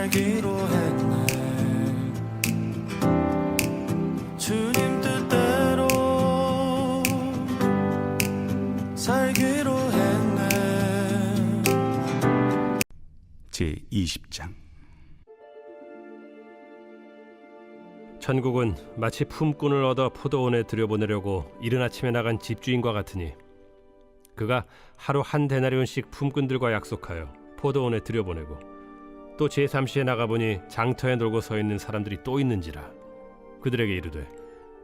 살기로 했네. 주님 뜻대로 살기로 했네. 제20장. 천국은 마치 품꾼을 얻어 포도원에 들여보내려고 이른 아침에 나간 집주인과 같으니 그가 하루 한 데나리온씩 품꾼들과 약속하여 포도원에 들여보내고 또 제3시에 나가보니 장터에 놀고 서 있는 사람들이 또 있는지라 그들에게 이르되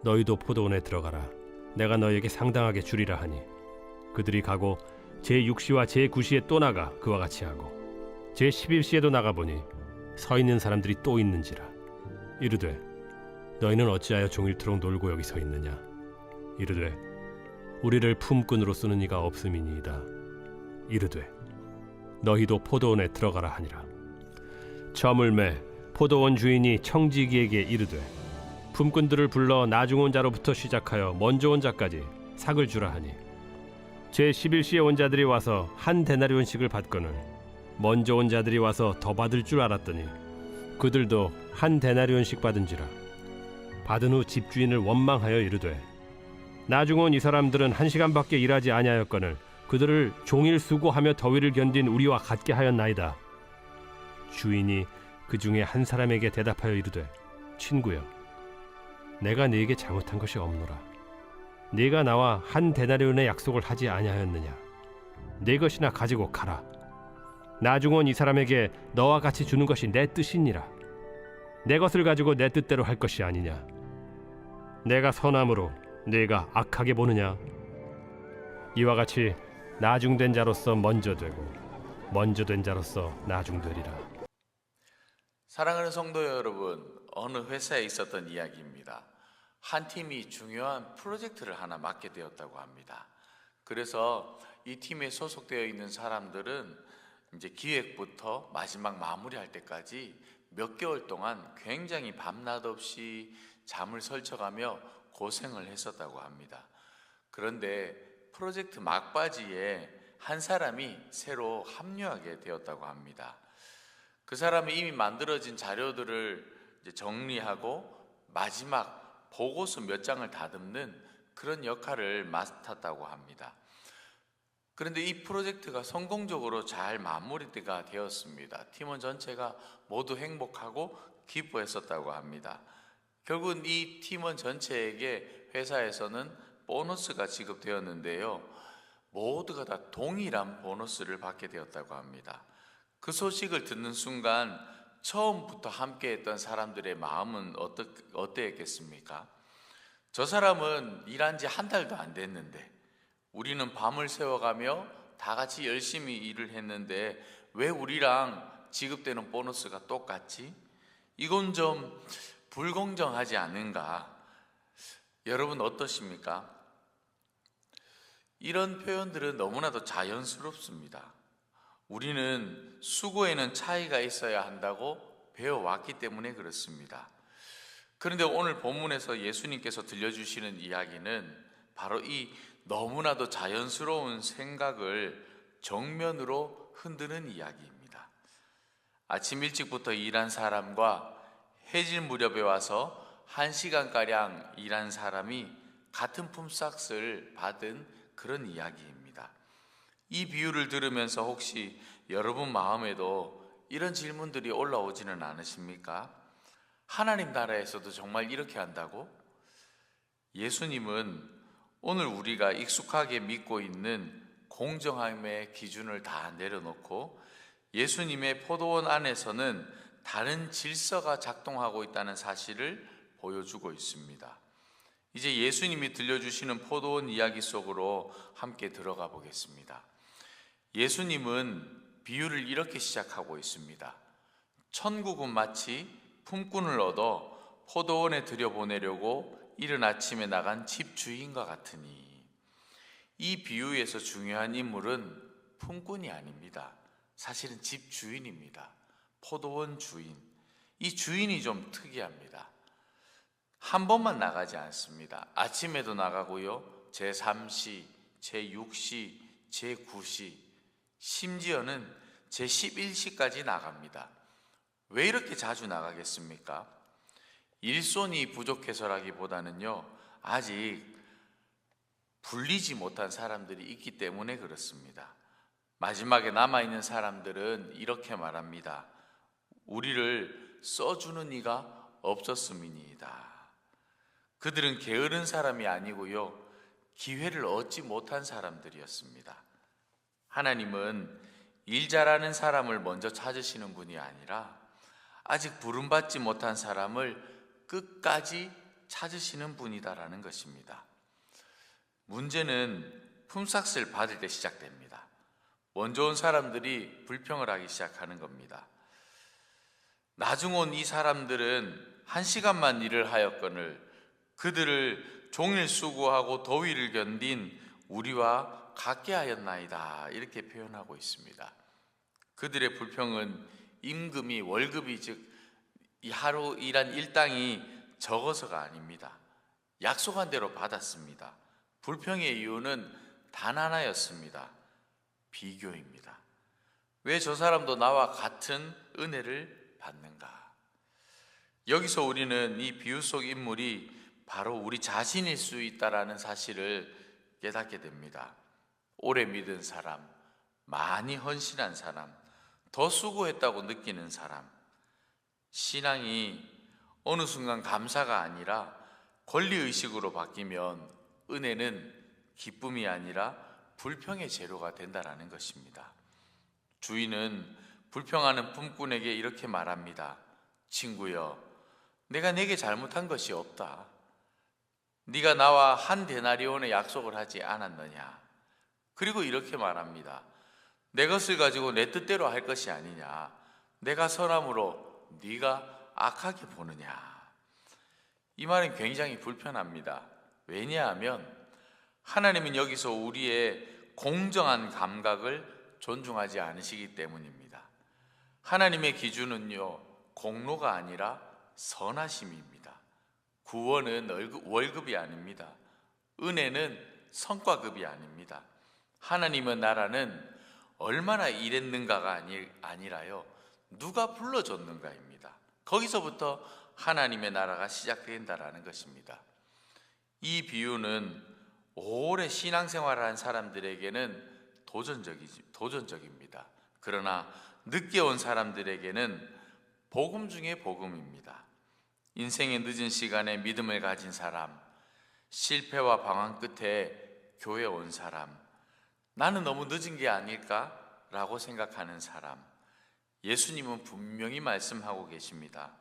너희도 포도원에 들어가라. 내가 너희에게 상당하게 주리라 하니 그들이 가고 제6시와 제9시에 또 나가 그와 같이 하고 제11시에도 나가보니 서 있는 사람들이 또 있는지라 이르되 너희는 어찌하여 종일토록 놀고 여기 서 있느냐. 이르되 우리를 품꾼으로 쓰는 이가 없음이니이다. 이르되 너희도 포도원에 들어가라 하니라. 저물매 포도원 주인이 청지기에게 이르되 품꾼들을 불러 나중 온 자로부터 시작하여 먼저 온 자까지 삭을 주라 하니 제11시에 온 자들이 와서 한 데나리온씩을 받거늘 먼저 온 자들이 와서 더 받을 줄 알았더니 그들도 한 데나리온씩 받은지라. 받은 후 집주인을 원망하여 이르되 나중 온 이 사람들은 1시간밖에 일하지 아니하였거늘 그들을 종일 수고하며 더위를 견딘 우리와 같게 하였나이다. 주인이 그 중에 한 사람에게 대답하여 이르되 친구여 내가 네게 잘못한 것이 없노라. 네가 나와 한 데나리온의 약속을 하지 아니하였느냐. 네 것이나 가지고 가라. 나중 온 이 사람에게 너와 같이 주는 것이 내 뜻이니라. 내 것을 가지고 내 뜻대로 할 것이 아니냐. 내가 선함으로 네가 악하게 보느냐. 이와 같이 나중된 자로서 먼저 되고 먼저 된 자로서 나중되리라. 사랑하는 성도 여러분, 어느 회사에 있었던 이야기입니다. 한 팀이 중요한 프로젝트를 하나 맡게 되었다고 합니다. 그래서 이 팀에 소속되어 있는 사람들은 이제 기획부터 마지막 마무리할 때까지 몇 개월 동안 굉장히 밤낮 없이 잠을 설쳐가며 고생을 했었다고 합니다. 그런데 프로젝트 막바지에 한 사람이 새로 합류하게 되었다고 합니다. 그 사람이 이미 만들어진 자료들을 이제 정리하고 마지막 보고서 몇 장을 다듬는 그런 역할을 맡았다고 합니다. 그런데 이 프로젝트가 성공적으로 잘 마무리가 되었습니다. 팀원 전체가 모두 행복하고 기뻐했었다고 합니다. 결국은 이 팀원 전체에게 회사에서는 보너스가 지급되었는데요. 모두가 다 동일한 보너스를 받게 되었다고 합니다. 그 소식을 듣는 순간 처음부터 함께했던 사람들의 마음은 어땠겠습니까? 저 사람은 일한 지 한 달도 안 됐는데 우리는 밤을 새워가며 다 같이 열심히 일을 했는데 왜 우리랑 지급되는 보너스가 똑같지? 이건 좀 불공정하지 않은가? 여러분 어떠십니까? 이런 표현들은 너무나도 자연스럽습니다. 우리는 수고에는 차이가 있어야 한다고 배워왔기 때문에 그렇습니다. 그런데 오늘 본문에서 예수님께서 들려주시는 이야기는 바로 이 너무나도 자연스러운 생각을 정면으로 흔드는 이야기입니다. 아침 일찍부터 일한 사람과 해질 무렵에 와서 1시간가량 일한 사람이 같은 품삯을 받은 그런 이야기입니다. 이 비유를 들으면서 혹시 여러분 마음에도 이런 질문들이 올라오지는 않으십니까? 하나님 나라에서도 정말 이렇게 한다고? 예수님은 오늘 우리가 익숙하게 믿고 있는 공정함의 기준을 다 내려놓고 예수님의 포도원 안에서는 다른 질서가 작동하고 있다는 사실을 보여주고 있습니다. 이제 예수님이 들려주시는 포도원 이야기 속으로 함께 들어가 보겠습니다. 예수님은 비유를 이렇게 시작하고 있습니다. 천국은 마치 품꾼을 얻어 포도원에 들여보내려고 이른 아침에 나간 집주인과 같으니, 이 비유에서 중요한 인물은 품꾼이 아닙니다. 사실은 집주인입니다. 포도원 주인. 이 주인이 좀 특이합니다. 한 번만 나가지 않습니다. 아침에도 나가고요, 제3시, 제6시, 제9시, 심지어는 제11시까지 나갑니다. 왜 이렇게 자주 나가겠습니까? 일손이 부족해서라기보다는요, 아직 불리지 못한 사람들이 있기 때문에 그렇습니다. 마지막에 남아있는 사람들은 이렇게 말합니다. 우리를 써주는 이가 없었음이니이다. 그들은 게으른 사람이 아니고요, 기회를 얻지 못한 사람들이었습니다. 하나님은 일 잘하는 사람을 먼저 찾으시는 분이 아니라 아직 부름받지 못한 사람을 끝까지 찾으시는 분이다라는 것입니다. 문제는 품삯을 받을 때 시작됩니다. 먼저 온 사람들이 불평을 하기 시작하는 겁니다. 나중 온 이 사람들은 1시간만 일을 하였거늘 그들을 종일 수고하고 더위를 견딘 우리와 같게 하였나이다, 이렇게 표현하고 있습니다. 그들의 불평은 임금이, 월급이, 즉 이 하루 일한 일당이 적어서가 아닙니다. 약속한 대로 받았습니다. 불평의 이유는 단 하나였습니다. 비교입니다. 왜 저 사람도 나와 같은 은혜를 받는가? 여기서 우리는 이 비유 속 인물이 바로 우리 자신일 수 있다라는 사실을 깨닫게 됩니다. 오래 믿은 사람, 많이 헌신한 사람, 더 수고했다고 느끼는 사람. 신앙이 어느 순간 감사가 아니라 권리의식으로 바뀌면 은혜는 기쁨이 아니라 불평의 재료가 된다라는 것입니다. 주인은 불평하는 품꾼에게 이렇게 말합니다. 친구여, 내가 네게 잘못한 것이 없다. 네가 나와 한 데나리온의 약속을 하지 않았느냐? 그리고 이렇게 말합니다. 내 것을 가지고 내 뜻대로 할 것이 아니냐? 내가 선함으로 네가 악하게 보느냐? 이 말은 굉장히 불편합니다. 왜냐하면 하나님은 여기서 우리의 공정한 감각을 존중하지 않으시기 때문입니다. 하나님의 기준은요, 공로가 아니라 선하심입니다. 구원은 월급이 아닙니다. 은혜는 성과급이 아닙니다. 하나님의 나라는 얼마나 일했는가가 아니라요, 누가 불러줬는가입니다. 거기서부터 하나님의 나라가 시작된다라는 것입니다. 이 비유는 오래 신앙생활을 한 사람들에게는 도전적입니다. 그러나 늦게 온 사람들에게는 복음 중에 복음입니다. 인생의 늦은 시간에 믿음을 가진 사람, 실패와 방황 끝에 교회에 온 사람, 나는 너무 늦은 게 아닐까라고 생각하는 사람, 예수님은 분명히 말씀하고 계십니다.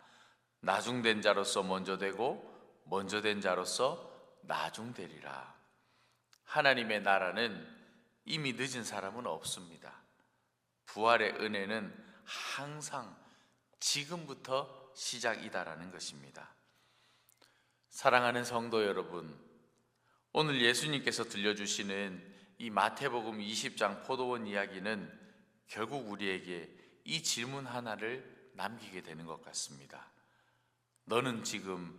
나중된 자로서 먼저 되고 먼저 된 자로서 나중되리라. 하나님의 나라는 이미 늦은 사람은 없습니다. 부활의 은혜는 항상 지금부터 시작이다라는 것입니다. 사랑하는 성도 여러분, 오늘 예수님께서 들려주시는 이 마태복음 20장 포도원 이야기는 결국 우리에게 이 질문 하나를 남기게 되는 것 같습니다. 너는 지금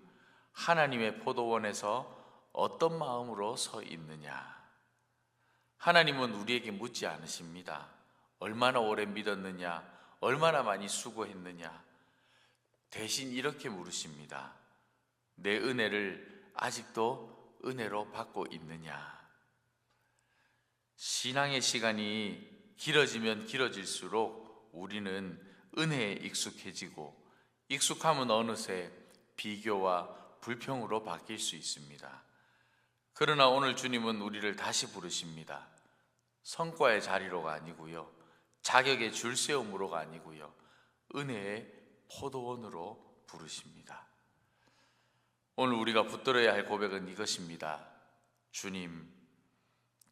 하나님의 포도원에서 어떤 마음으로 서 있느냐? 하나님은 우리에게 묻지 않으십니다. 얼마나 오래 믿었느냐? 얼마나 많이 수고했느냐? 대신 이렇게 물으십니다. 내 은혜를 아직도 은혜로 받고 있느냐? 신앙의 시간이 길어지면 길어질수록 우리는 은혜에 익숙해지고, 익숙하면 어느새 비교와 불평으로 바뀔 수 있습니다. 그러나 오늘 주님은 우리를 다시 부르십니다. 성과의 자리로가 아니고요, 자격의 줄세움으로가 아니고요, 은혜의 포도원으로 부르십니다. 오늘 우리가 붙들어야 할 고백은 이것입니다. 주님,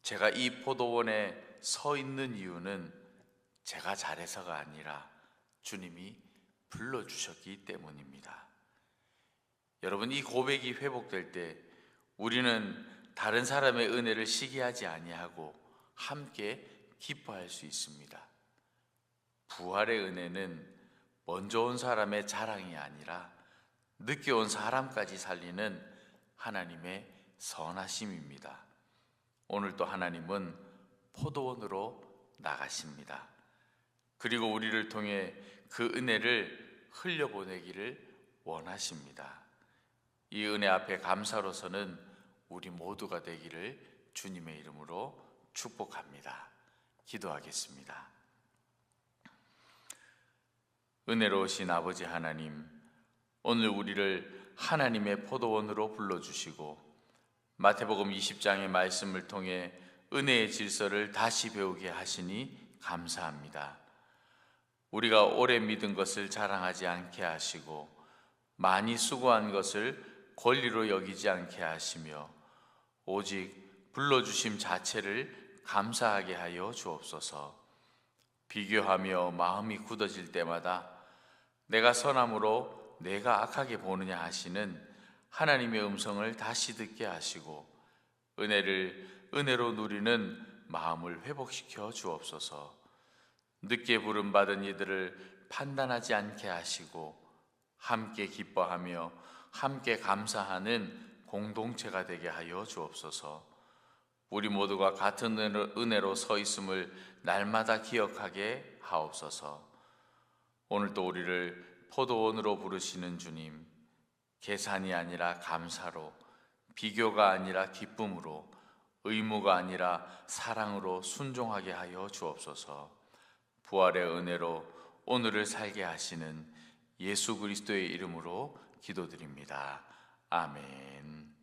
제가 이 포도원에 서 있는 이유는 제가 잘해서가 아니라 주님이 불러주셨기 때문입니다. 여러분, 이 고백이 회복될 때 우리는 다른 사람의 은혜를 시기하지 아니하고 함께 기뻐할 수 있습니다. 부활의 은혜는 먼저 온 사람의 자랑이 아니라 늦게 온 사람까지 살리는 하나님의 선하심입니다. 오늘 또 하나님은 포도원으로 나가십니다. 그리고 우리를 통해 그 은혜를 흘려보내기를 원하십니다. 이 은혜 앞에 감사로서는 우리 모두가 되기를 주님의 이름으로 축복합니다. 기도하겠습니다. 은혜로우신 아버지 하나님, 오늘 우리를 하나님의 포도원으로 불러주시고 마태복음 20장의 말씀을 통해 은혜의 질서를 다시 배우게 하시니 감사합니다. 우리가 오래 믿은 것을 자랑하지 않게 하시고 많이 수고한 것을 권리로 여기지 않게 하시며 오직 불러주심 자체를 감사하게 하여 주옵소서. 비교하며 마음이 굳어질 때마다 내가 선함으로 내가 악하게 보느냐 하시는 하나님의 음성을 다시 듣게 하시고 은혜를 은혜로 누리는 마음을 회복시켜 주옵소서. 늦게 부름받은 이들을 판단하지 않게 하시고 함께 기뻐하며 함께 감사하는 공동체가 되게 하여 주옵소서. 우리 모두가 같은 은혜로 서 있음을 날마다 기억하게 하옵소서. 오늘도 우리를 포도원으로 부르시는 주님, 계산이 아니라 감사로, 비교가 아니라 기쁨으로, 의무가 아니라 사랑으로 순종하게 하여 주옵소서. 부활의 은혜로 오늘을 살게 하시는 예수 그리스도의 이름으로 기도드립니다. 아멘.